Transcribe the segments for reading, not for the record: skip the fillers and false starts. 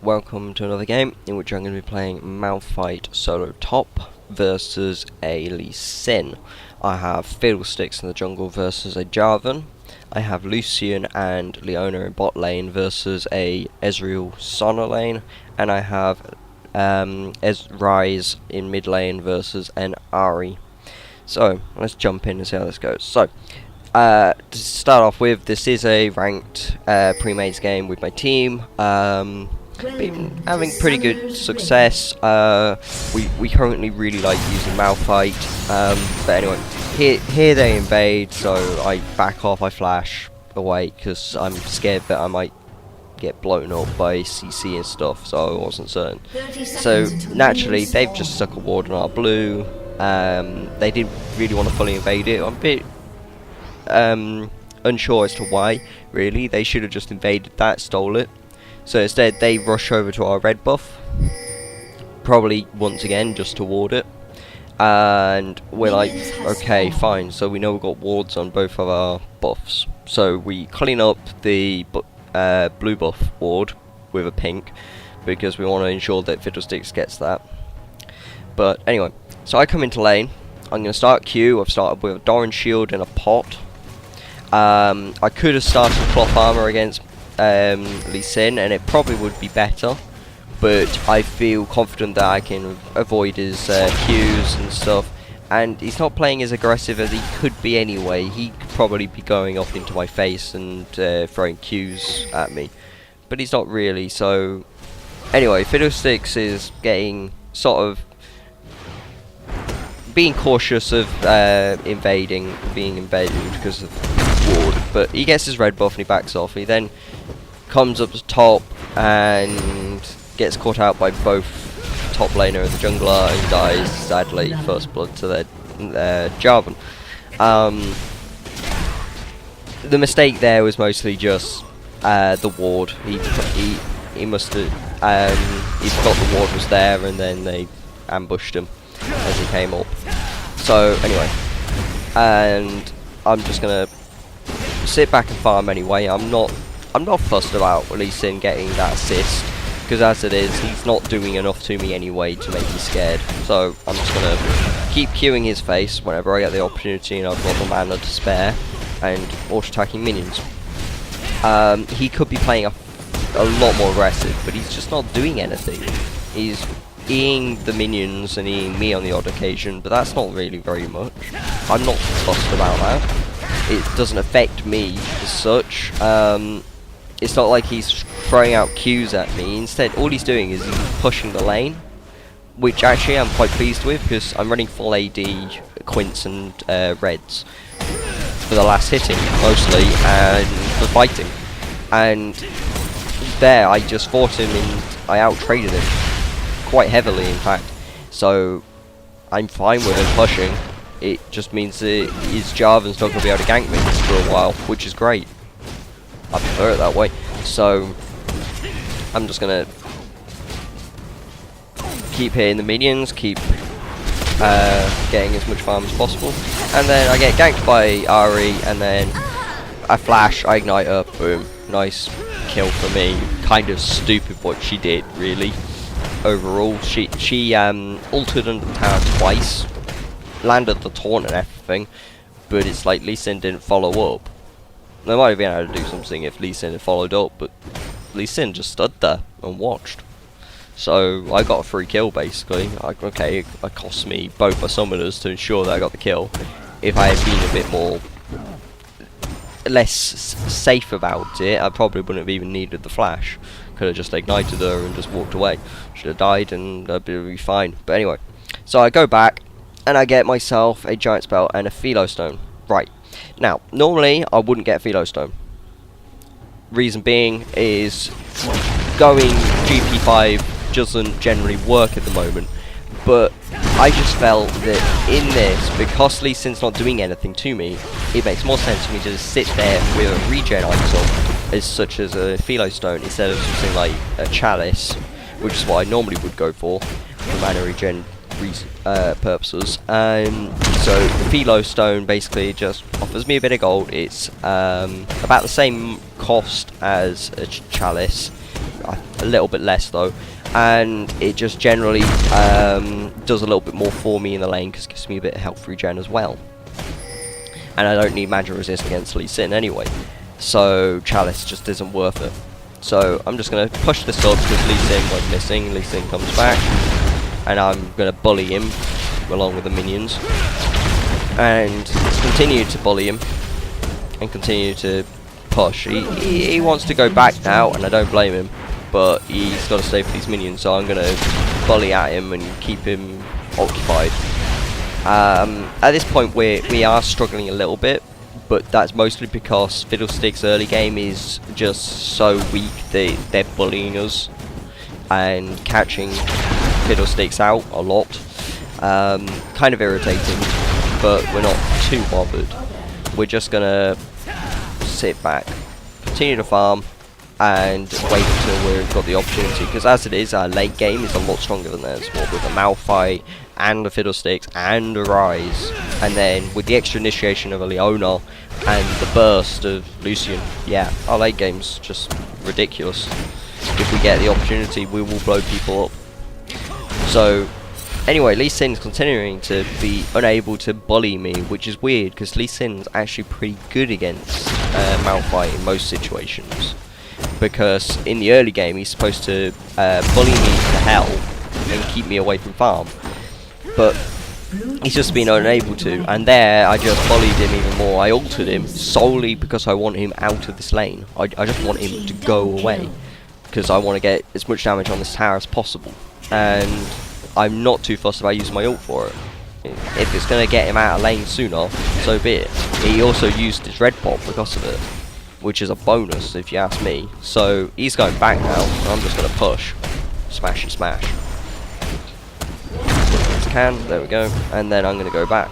welcome to another game in which I'm going to be playing Malphite solo top versus a Lee Sin. I have Fiddlesticks in the jungle versus a Jarvan. I have Lucian and Leona in bot lane versus a Ezreal Sona lane, and I have Rise in mid lane versus an Ahri. So let's jump in and see how this goes. So to start off with, this is a ranked pre-made game with my team. Been having pretty good success. We currently really like using Malphite, but anyway, here they invade, so I back off, I flash away because I'm scared that I might get blown up by CC and stuff, so I wasn't certain. So naturally they've just stuck a ward on our blue. They didn't really want to fully invade it. I'm a bit unsure as to why, really. They should have just invaded that, stole it. So instead they rush over to our red buff, probably once again just to ward it. And we're like, okay, fine, so we know we've got wards on both of our buffs. So we clean up the blue buff ward with a pink, because we want to ensure that Fiddlesticks gets that. But anyway, so I come into lane. I'm going to start Q. I've started with a Doran shield and a pot. I could have started cloth armor against Lee Sin, and it probably would be better, but I feel confident that I can avoid his Qs and stuff, and he's not playing as aggressive as he could be anyway. He could probably be going off into my face and throwing Qs at me, but he's not really. So anyway, Fiddlesticks is getting sort of being cautious of being invaded because of ward, but he gets his red buff and he backs off. He then comes up to top and gets caught out by both top laner and the jungler and dies, sadly, first blood to their Jarvan. The mistake there was mostly just the ward. He must have he forgot the ward was there, and then they ambushed him as he came up. So anyway, and I'm just gonna sit back and farm anyway. I'm not fussed about Lee Sin getting that assist, because as it is, he's not doing enough to me anyway to make me scared. So I'm just gonna keep queuing his face whenever I get the opportunity and I've got the mana to spare, and auto-attacking minions. He could be playing a lot more aggressive, but he's just not doing anything. He's eating the minions and eating me on the odd occasion, but that's not really very much. I'm not fussed about that. It doesn't affect me as such. It's not like he's throwing out Qs at me. Instead, all he's doing is he's pushing the lane, which actually I'm quite pleased with, because I'm running full AD, Quints and Reds for the last hitting mostly, and for fighting. And there, I just fought him and I out-traded him quite heavily, in fact. So I'm fine with him pushing. It just means that his Jarvan's not going to be able to gank me for a while, which is great. I prefer it that way. So I'm just going to keep hitting the minions, keep getting as much farm as possible, and then I get ganked by Ahri, and then I flash, I ignite her, boom, nice kill for me. Kind of stupid what she did, really. Overall, she ulted under the tower twice, landed the taunt and everything, but it's like Lee Sin didn't follow up. They might have been able to do something if Lee Sin had followed up, but Lee Sin just stood there and watched. So I got a free kill basically. Okay, it cost me both my summoners to ensure that I got the kill. If I had been a bit more less safe about it, I probably wouldn't have even needed the flash. Could have just ignited her and just walked away. Should have died and that'd be fine. But anyway, so I go back and I get myself a giant spell and a Philo Stone. Right. Now, normally I wouldn't get a Philo Stone. Reason being is going GP5 doesn't generally work at the moment. But I just felt that in this, because Lee Sin's not doing anything to me, it makes more sense for me to just sit there with a regen item, as such as a Philo Stone, instead of something like a Chalice, which is what I normally would go for mana regen purposes. So the Philo Stone basically just offers me a bit of gold. It's about the same cost as a Chalice, a little bit less though, and it just generally does a little bit more for me in the lane because it gives me a bit of health regen as well. And I don't need magic resist against Lee Sin anyway, so Chalice just isn't worth it. So I'm just going to push this up because Lee Sin went missing. Lee Sin comes back, and I'm going to bully him along with the minions, and continue to bully him and continue to push. He wants to go back now, and I don't blame him, but he's got to stay for these minions, so I'm going to bully at him and keep him occupied. At this point we are struggling a little bit, but that's mostly because Fiddlesticks' early game is just so weak that they're bullying us and catching Fiddlesticks out a lot. Kind of irritating, but we're not too bothered. We're just gonna sit back, continue to farm, and wait until we've got the opportunity, because as it is, our late game is a lot stronger than theirs, with a Malphite and a Fiddlesticks and a Rise, and then with the extra initiation of a Leona and the burst of Lucian, yeah, our late game's just ridiculous. If we get the opportunity, we will blow people up. So anyway, Lee Sin's continuing to be unable to bully me, which is weird because Lee Sin's actually pretty good against Malphite in most situations, because in the early game he's supposed to bully me to hell and keep me away from farm, but he's just been unable to, and there I just bullied him even more. I altered him solely because I want him out of this lane. I just want him to go away because I want to get as much damage on this tower as possible, and I'm not too fussed about using my ult for it. If it's going to get him out of lane sooner, so be it. He also used his red pop because of it, which is a bonus if you ask me. So he's going back now, and I'm just going to push. Smash and smash. There we go, and then I'm going to go back.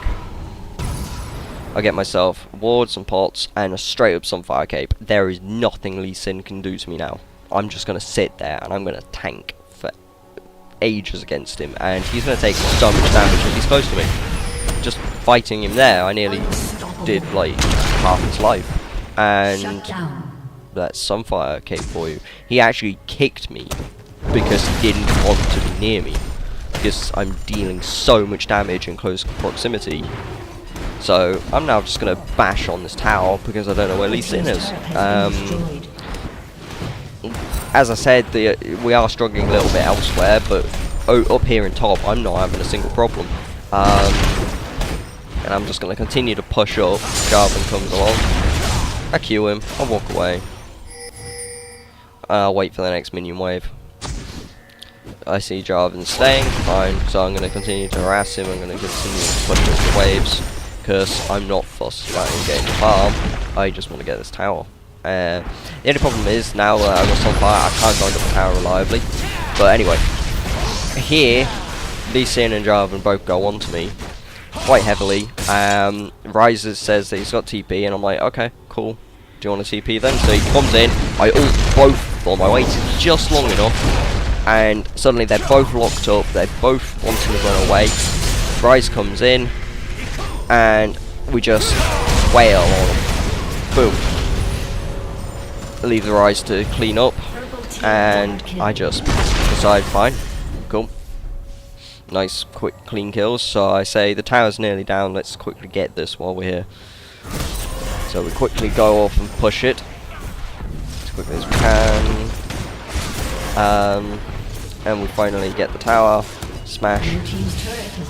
I get myself wards and pots and a straight up Sunfire Cape. There is nothing Lee Sin can do to me now. I'm just going to sit there and I'm going to tank for ages against him, and he's going to take so much damage if he's close to me. Just fighting him there, I nearly did like half his life. And that's Sunfire Cape for you. He actually kicked me because he didn't want to be near me, because I'm dealing so much damage in close proximity. So I'm now just going to bash on this tower because I don't know where Lee Sin is. As I said, we are struggling a little bit elsewhere, but up here in top I'm not having a single problem. And I'm just going to continue to push up. Jarvan comes along, I Q him, I walk away, I'll wait for the next minion wave. I see Jarvan staying, fine, so I'm going to continue to harass him. I'm going to continue to push up the waves, because I'm not fussed about him getting the farm. I just want to get this tower. The only problem is, now that I've got some fire, I can't go into the tower reliably. But anyway, here, Lee Sin and Jarvan both go on to me quite heavily. Rises says that he's got TP, and I'm like, okay, cool. Do you want a TP then? So he comes in, I ult both of them, I waited just long enough, and suddenly they're both locked up, they're both wanting to run away. Rise comes in, and we just wail on them. Boom. Leave the Rise to clean up, and I just decide, fine, cool. Nice, quick, clean kills. So I say, the tower's nearly down, let's quickly get this while we're here. So we quickly go off and push it as quickly as we can. And we finally get the tower, smash,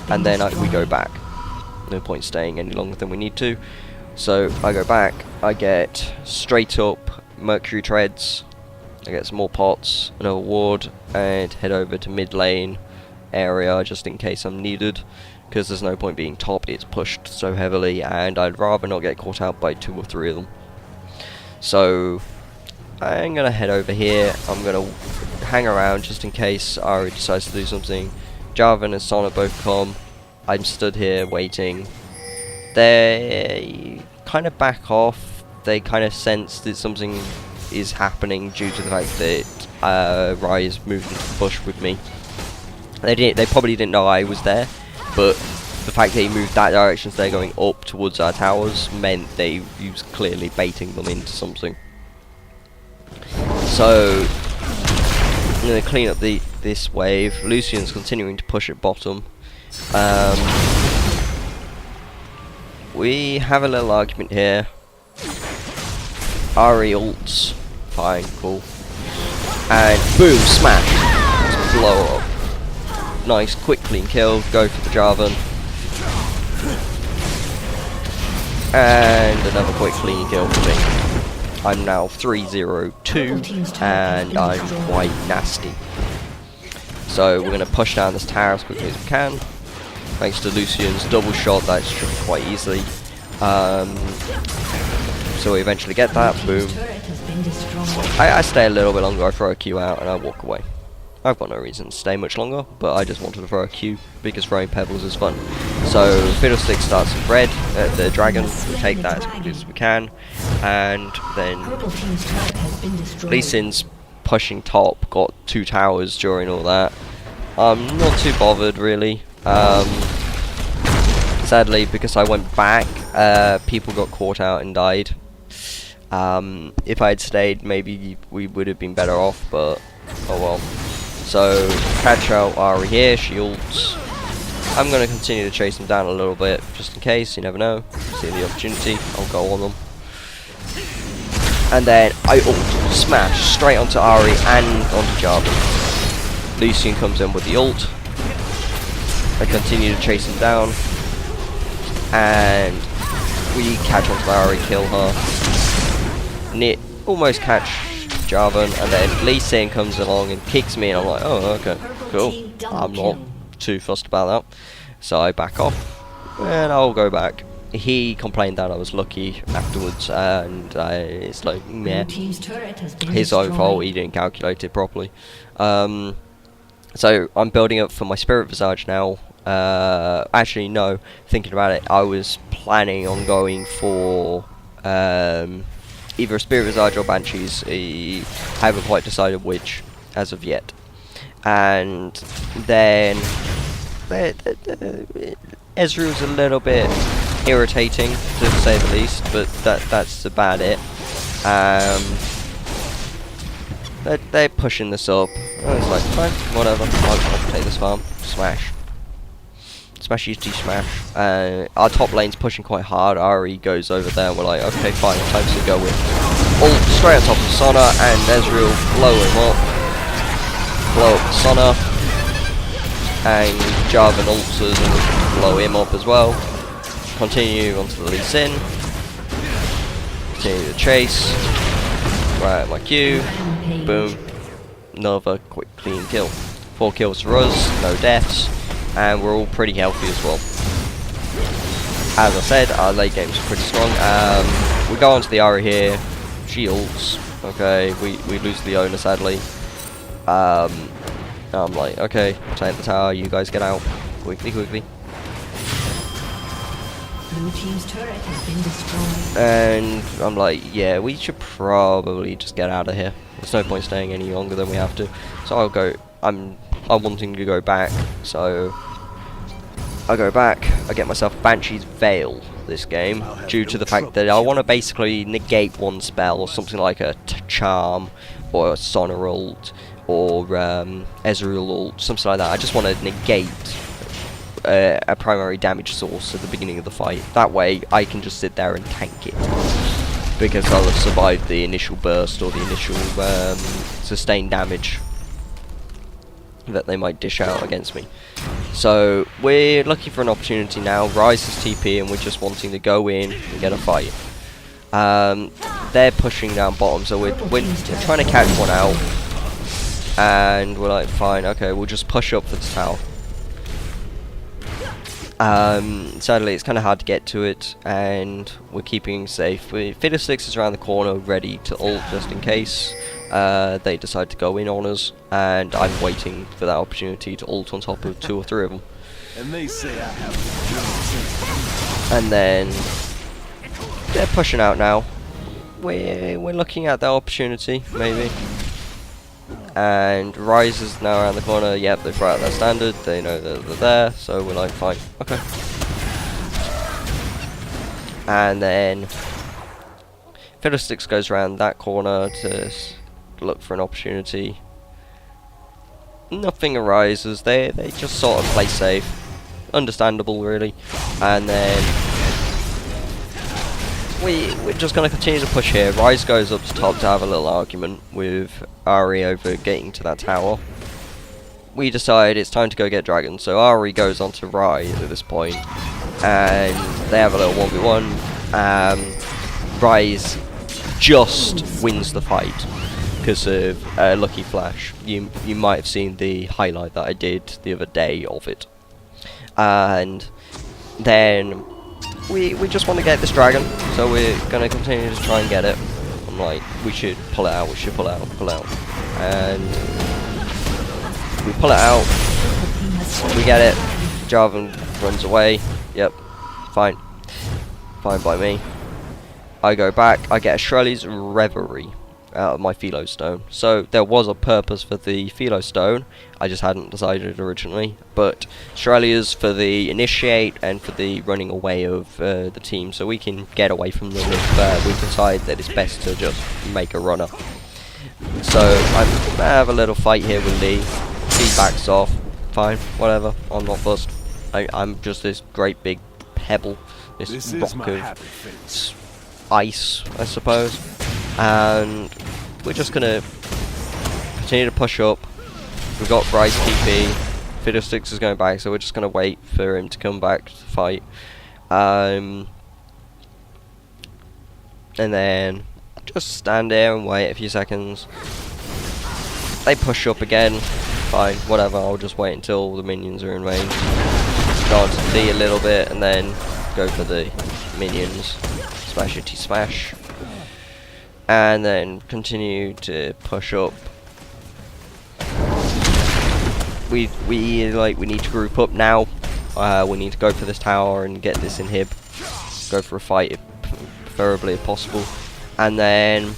and then we go back. No point staying any longer than we need to. So I go back, I get straight up Mercury Treads, I get some more pots, another ward, and head over to mid lane area just in case I'm needed, because there's no point being top, it's pushed so heavily, and I'd rather not get caught out by 2 or 3 of them. So I'm gonna head over here, I'm gonna hang around just in case Ari decides to do something. Jarvan and Sona both come, I'm stood here waiting. They kind of back off, they kind of sense that something is happening due to the fact that Rise moved into the bush with me. They probably didn't know I was there, but the fact that he moved that direction, so they're going up towards our towers, meant he was clearly baiting them into something. So I'm going to clean up this wave. Lucian's continuing to push at bottom. We have a little argument here. Ari ults. Fine, cool. And boom, smash. Let's blow up. Nice, quick clean kill. Go for the Jarvan. And another quick clean kill for me. I'm now 3-0-2 and I'm quite nasty. So we're going to push down this tower as quickly as we can. Thanks to Lucian's double shot, that's quite easily. So we eventually get that, boom. I stay a little bit longer, I throw a Q out and I walk away. I've got no reason to stay much longer, but I just wanted to throw a Q because throwing pebbles is fun. So Fiddlestick starts with red, the dragon, we take that as quickly as we can, and then Lee Sin's pushing top, got 2 towers during all that. I'm not too bothered really. Sadly, because I went back, people got caught out and died. If I had stayed, maybe we would have been better off, but oh well. So, catch out Ari here, she ults. I'm going to continue to chase them down a little bit, just in case, you never know. See the opportunity, I'll go on them. And then I ult, smash, straight onto Ari and onto Jarvan. Lucian comes in with the ult. I continue to chase him down. And we catch onto Ari, kill her. Almost catch Jarvan, and then Lee Sin comes along and kicks me, and I'm like, oh, okay, cool. I'm not too fussed about that. So I back off, and I'll go back. He complained that I was lucky afterwards, and it's like, meh. His own fault, he didn't calculate it properly. So I'm building up for my Spirit Visage now. Actually, no, thinking about it, I was planning on going for either a Spirit Visage or Banshees. I haven't quite decided which as of yet. And then Ezreal's a little bit irritating, to say the least, but that's about it. They're pushing this up. It's like, fine, whatever, I'll take this farm. Smash. Smash UT smash. Our top lane's pushing quite hard. Ari goes over there and we're like, okay fine, time to go with ult straight on top of Sona, and Ezreal blow him up. Blow up Sona. And Jarvan ults and blow him up as well. Continue onto the Lee Sin. Continue to chase. Right at my Q. Boom. Another quick clean kill. 4 kills for us, no deaths. And we're all pretty healthy as well. As I said, our late game's pretty strong. We go onto the Ari here. She ults. Okay, we lose the owner sadly. I'm like, okay, take the tower, you guys get out. Quickly. Blue team's turret has been destroyed. And I'm like, yeah, we should probably just get out of here. There's no point staying any longer than we have to. So I'll go. I'm wanting to go back, so I go back. I get myself Banshee's Veil this game, due to the fact that I want to basically negate one spell, or something like a Charm, or a Sona ult, or Ezreal ult, something like that. I just want to negate a primary damage source at the beginning of the fight. That way I can just sit there and tank it, because I'll have survived the initial burst or the initial sustained damage that they might dish out against me. So we're looking for an opportunity now. Ryze is TP and we're just wanting to go in and get a fight. They're pushing down bottom, so we're trying to catch one out, and we're like, fine, okay, we'll just push up for the tower. Sadly it's kind of hard to get to it, and we're keeping safe. Fiddlesticks is around the corner ready to ult just in case they decide to go in on us, and I'm waiting for that opportunity to ult on top of 2 or 3 of them. And they say I have And then they're pushing out now. We're looking at that opportunity, maybe. And Ryze is now around the corner. Yep, they've brought out their standard. They know that they're there, so we're like, fine, okay. And then Fiddlesticks goes around that corner to look for an opportunity. nothing arises. They just sort of play safe. Understandable, really. And then we're just going to continue to push here. Rise goes up to top to have a little argument with Ari over getting to that tower. We decide it's time to go get Dragon, so Ari goes on to Rise at this point, and they have a little 1v1. Rise just wins the fight because of a lucky flash. You might have seen the highlight that I did the other day of it. And then we just want to get this Dragon, so we're going to continue to try and get it. I'm like, we should pull it out, pull out. And we pull it out, we get it, Jarvan runs away, yep, fine by me. I go back, I get a Shrelly's Reverie out of my Philo Stone. So there was a purpose for the Philo Stone, I just hadn't decided originally, but Shrelly's for the Initiate and for the running away of the team, so we can get away from them if we decide that it's best to just make a runner. So I have a little fight here with Lee. He backs off, fine, whatever, I'm not fussed. I'm just this great big pebble, this rock of ice, I suppose. And we're just gonna continue to push up. We've got Bryce TP, Fiddlesticks is going back, so we're just gonna wait for him to come back to fight. And then just stand there and wait a few seconds. They push up again. Fine, whatever, I'll just wait until the minions are in range. Go on to D a little bit and then go for the minions. Smashity smash. And then continue to push up. We need to group up now. We need to go for this tower and get this inhib. Go for a fight, preferably if possible. And then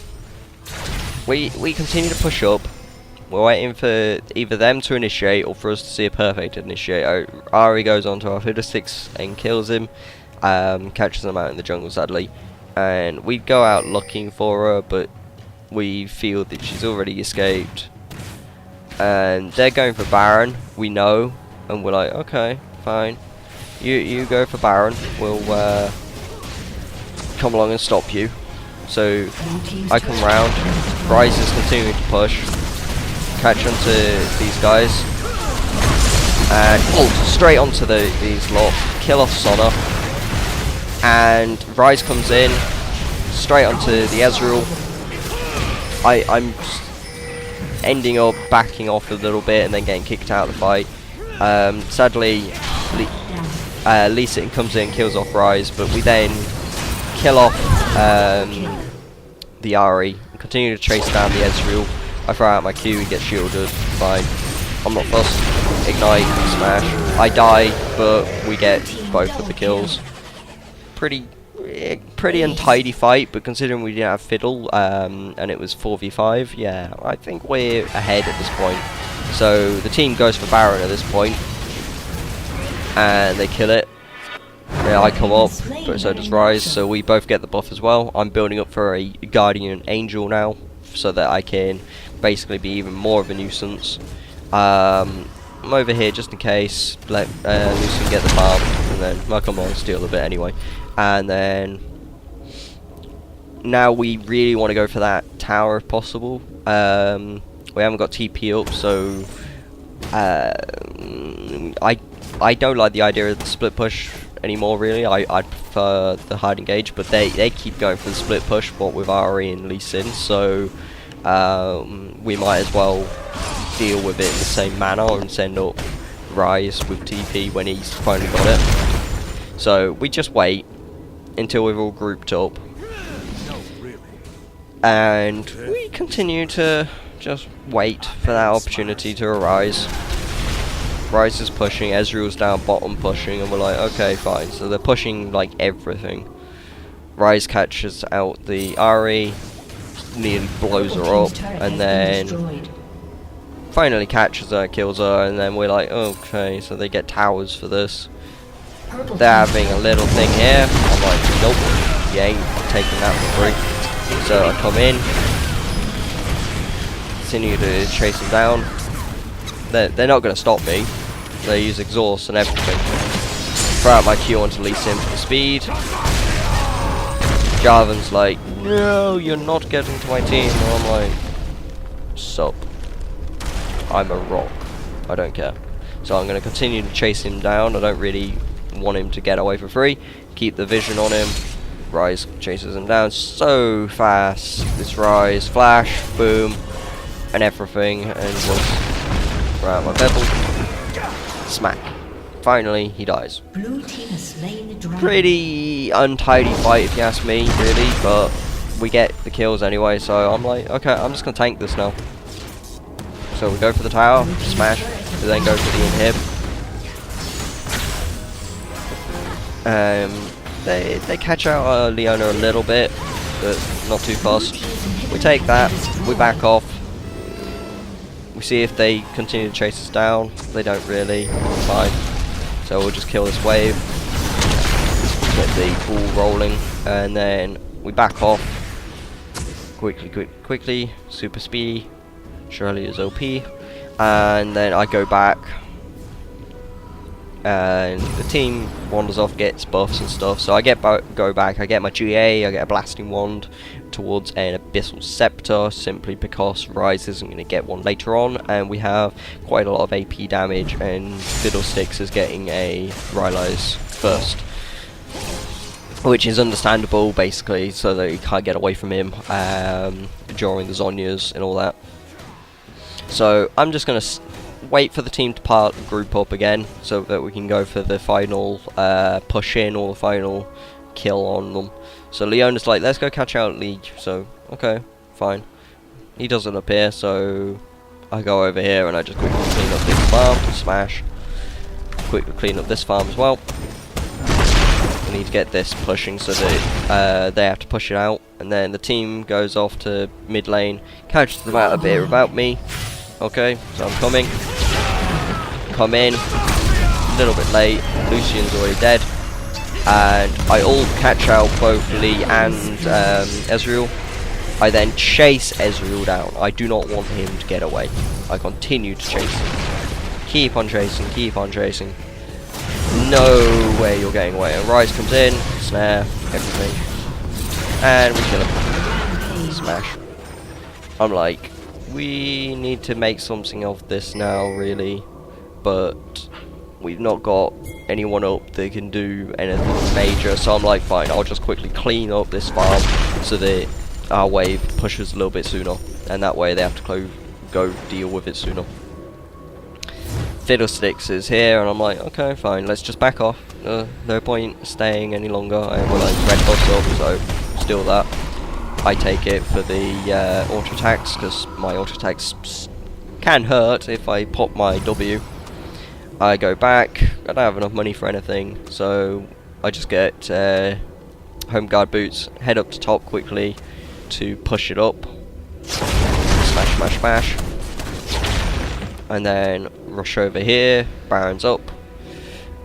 we continue to push up. We're waiting for either them to initiate or for us to see a perfect initiate. Ari goes onto our Fiddlesticks and kills him, catches them out in the jungle sadly, and we go out looking for her, but we feel that she's already escaped. And they're going for Baron, we know, and we're like, okay, fine, you go for Baron, we'll come along and stop you. So I come round, Rise is continuing to push. Catch onto these guys and ult straight onto these lot, kill off Sona, and Rise comes in straight onto the Ezreal. I'm ending up backing off a little bit and then getting kicked out of the fight. Sadly, Lee Sin comes in, kills off Rise, but we then kill off the Ari and continue to chase down the Ezreal. I throw out my Q, he gets shielded, fine. I'm not fussed. Ignite, smash. I die, but we get both of the kills. Pretty untidy fight, but considering we didn't have Fiddle, and it was 4v5, yeah, I think we're ahead at this point. So the team goes for Baron at this point, and they kill it. Yeah, I come up, but so does Rise, so we both get the buff as well. I'm building up for a Guardian Angel now, so that I can basically be even more of a nuisance. I'm over here just in case, let Lucian get the farm, and then I'll come on, steal a bit anyway. And then now we really want to go for that tower if possible. We haven't got TP up, so I don't like the idea of the split push anymore really. I'd prefer the hide engage, but they keep going for the split push, but with Ari and Lee Sin, so we might as well deal with it in the same manner and send up Rise with TP when he's finally got it. So we just wait until we've all grouped up, and we continue to just wait for that opportunity to arise. Rise is pushing, Ezreal's down bottom pushing, and we're like, okay, fine. So they're pushing like everything. Rise catches out the Ari, nearly blows her up, and then finally catches her, kills her, and then we're like, okay, so they get towers for this. They're having a little thing here. I'm like, nope, you ain't taking that for free. So I come in, continue to chase them down. they're not going to stop me. They use exhaust and everything. Throw out my Q onto Lee Sin for the speed. Jarvan's like, no, you're not getting to my team. And I'm like, sup. I'm a rock. I don't care. So I'm going to continue to chase him down. I don't really want him to get away for free. Keep the vision on him. Rise chases him down so fast. This Rise, flash, boom, and everything. And just right out my bevel. Smack. Finally, he dies. Blue team has slain the dragon. Pretty untidy fight if you ask me, really, but we get the kills anyway, so I'm like, okay, I'm just gonna tank this now. So we go for the tower, smash, we then go for the inhib. They catch out Leona a little bit, but not too fast. We take that, we back off. We see if they continue to chase us down. They don't really, fine. So we'll just kill this wave, get the ball rolling, and then we back off. Quickly, super speedy. Shirley is OP, and then I go back, and the team wanders off, gets buffs and stuff. So I go back. I get my GA. I get a blasting wand towards an abyssal scepter, simply because Rise isn't going to get one later on, and we have quite a lot of AP damage, and Fiddlesticks is getting a Rylai's first, which is understandable, basically, so that you can't get away from him during the Zhonyas and all that. So I'm just going to wait for the team to group up again, so that we can go for the final push in or the final kill on them. So Leona's like, let's go catch out League. So okay, fine. He doesn't appear, so I go over here and I just quickly clean up this farm, smash. Quickly clean up this farm as well. We need to get this pushing so that they have to push it out, and then the team goes off to mid lane, catches them out a bit without me. Okay, so I'm coming. Come in. A little bit late. Lucian's already dead. And I all catch out both Lee and Ezreal. I then chase Ezreal down. I do not want him to get away. I continue to chase him. Keep on chasing, keep on chasing. No way you're getting away. And Rise comes in, snare, everything. And we kill him. Smash. I'm like, we need to make something of this now, really. But we've not got anyone up that can do anything major, so I'm like, fine, I'll just quickly clean up this farm so that our wave pushes a little bit sooner, and that way they have to go deal with it sooner. Fiddlesticks is here, and I'm like, okay, fine, let's just back off. No point staying any longer, and we're like red buffs up, so steal that. I take it for the auto attacks, because my auto attacks can hurt if I pop my W. I go back, I don't have enough money for anything, so I just get home guard boots, head up to top quickly to push it up, smash, smash, smash, and then rush over here, Baron's up,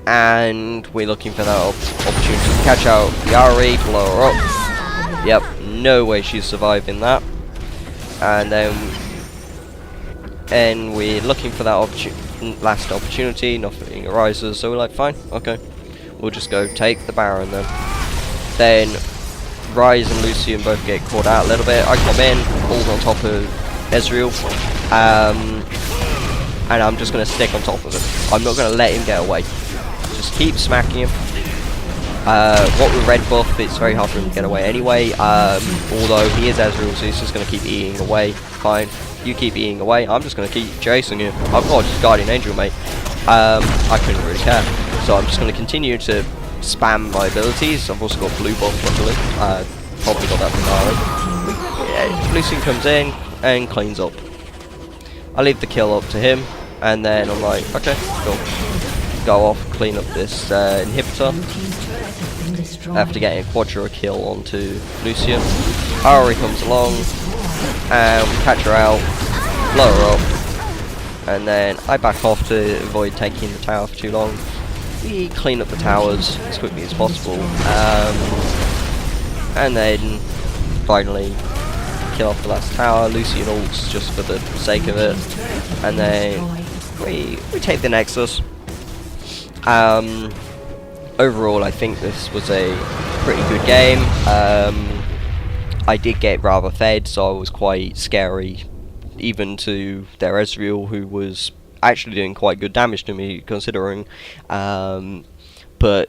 and we're looking for that opportunity to catch out Yari, blow her up. Yep, no way she's surviving that. And then we're looking for that last opportunity, nothing arises, so we're like, fine, okay, we'll just go take the Baron then. Then Rise and Lucian both get caught out a little bit. I come in, hold on top of Ezreal, and I'm just going to stick on top of him. I'm not going to let him get away. Just keep smacking him. What with red buff, it's very hard for him to get away anyway, although he is Ezreal, so he's just going to keep eating away. Fine, you keep eating away, I'm just going to keep chasing you. I've got just Guardian Angel, mate. I couldn't really care, so I'm just going to continue to spam my abilities. I've also got blue buff, luckily. Probably got that from Nara. Yeah, Lucian comes in and cleans up. I leave the kill up to him, and then I'm like, okay, cool. Go off, clean up this inhibitor. After getting a quadra kill onto Lucian, Ari comes along, and we catch her out, blow her up, and then I back off to avoid taking the tower for too long. We clean up the towers as quickly as possible, and then finally kill off the last tower. Lucian ults just for the sake of it, and then we take the Nexus. Overall, I think this was a pretty good game. I did get rather fed, so I was quite scary, even to their Ezreal, who was actually doing quite good damage to me, considering. But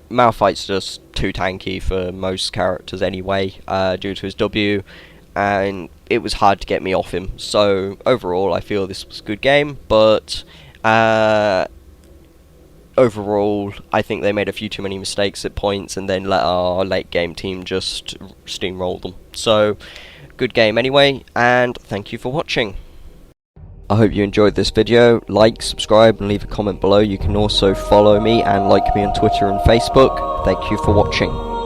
Malphite's just too tanky for most characters anyway, due to his W, and it was hard to get me off him. So overall, I feel this was a good game, but overall, I think they made a few too many mistakes at points and then let our late game team just steamroll them. So, good game anyway, and thank you for watching. I hope you enjoyed this video. Like, subscribe, and leave a comment below. You can also follow me and like me on Twitter and Facebook. Thank you for watching.